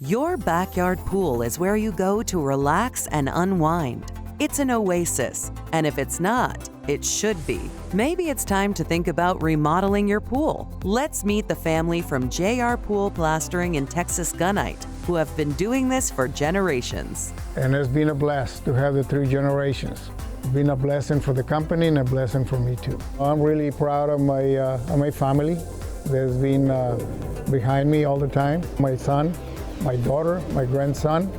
Your backyard pool is where you go to relax and unwind. It's an oasis, and if it's not, it should be. Maybe it's time to think about remodeling your pool. Let's meet the family from JR Pool Plastering in Texas Gunite, who have been doing this for generations. And it's been a blast to have the 3 generations. It's been a blessing for the company and a blessing for me too. I'm really proud of my family that's been behind me all the time. My son, my daughter, my grandson,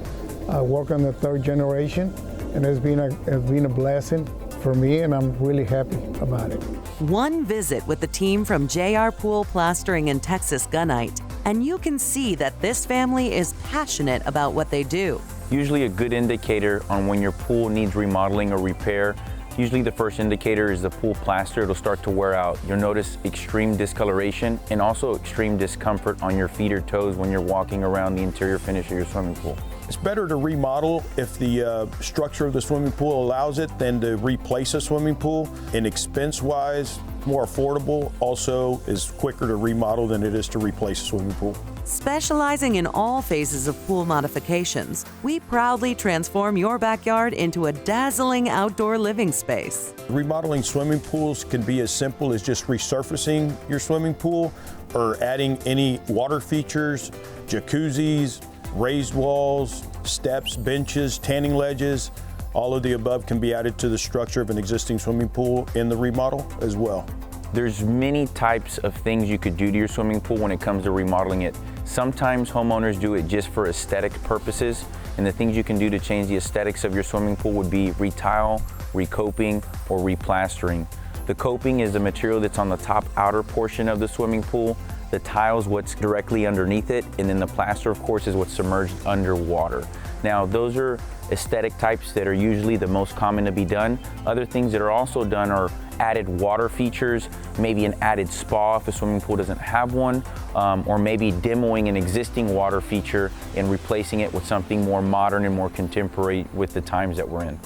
work on the 3rd generation, and it's been a blessing for me, and I'm really happy about it. One visit with the team from JR Pool Plastering in Texas Gunite, and you can see that this family is passionate about what they do. Usually a good indicator on when your pool needs remodeling or repair, usually the first indicator is the pool plaster. It'll start to wear out. You'll notice extreme discoloration and also extreme discomfort on your feet or toes when you're walking around the interior finish of your swimming pool. It's better to remodel if the structure of the swimming pool allows it than to replace a swimming pool. And expense-wise, more affordable, also is quicker to remodel than it is to replace a swimming pool. Specializing in all phases of pool modifications, we proudly transform your backyard into a dazzling outdoor living space. Remodeling swimming pools can be as simple as just resurfacing your swimming pool or adding any water features, jacuzzis, raised walls, steps, benches, tanning ledges. All of the above can be added to the structure of an existing swimming pool in the remodel as well. There's many types of things you could do to your swimming pool when it comes to remodeling it. Sometimes homeowners do it just for aesthetic purposes, and the things you can do to change the aesthetics of your swimming pool would be retile, recoping, or replastering. The coping is the material that's on the top outer portion of the swimming pool. The tile's what's directly underneath it, and then the plaster, of course, is what's submerged underwater. Now, those are aesthetic types that are usually the most common to be done. Other things that are also done are added water features, maybe an added spa if a swimming pool doesn't have one, or maybe demoing an existing water feature and replacing it with something more modern and more contemporary with the times that we're in.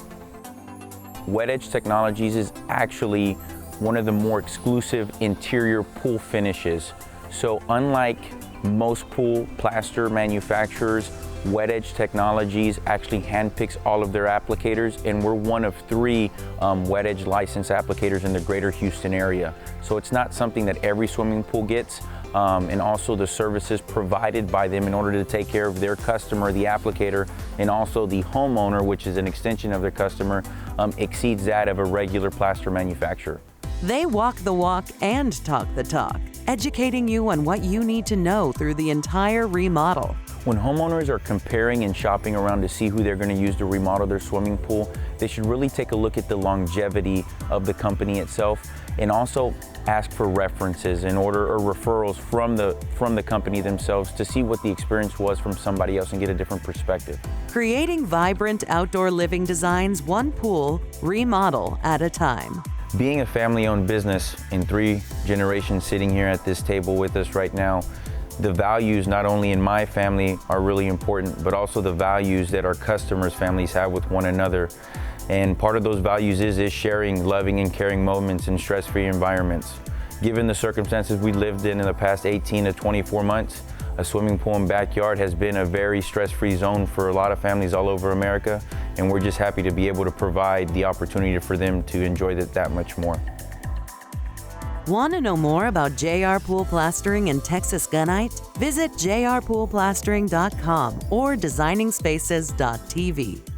Wet Edge Technologies is actually one of the more exclusive interior pool finishes. So unlike most pool plaster manufacturers, Wet Edge Technologies actually handpicks all of their applicators, and we're one of 3 Wet Edge licensed applicators in the greater Houston area. So it's not something that every swimming pool gets, and also the services provided by them in order to take care of their customer, the applicator, and also the homeowner, which is an extension of their customer, exceeds that of a regular plaster manufacturer. They walk the walk and talk the talk, educating you on what you need to know through the entire remodel. When homeowners are comparing and shopping around to see who they're going to use to remodel their swimming pool, they should really take a look at the longevity of the company itself, and also ask for references in order or referrals from the company themselves to see what the experience was from somebody else and get a different perspective. Creating vibrant outdoor living designs, one pool remodel at a time. Being a family-owned business in 3 generations sitting here at this table with us right now, the values not only in my family are really important, but also the values that our customers' families have with one another. And part of those values is sharing loving and caring moments in stress-free environments. Given the circumstances we lived in the past 18 to 24 months, a swimming pool and backyard has been a very stress-free zone for a lot of families all over America, and we're just happy to be able to provide the opportunity for them to enjoy that much more. Want to know more about JR Pool Plastering in Texas Gunite? Visit jrpoolplastering.com or designingspaces.tv.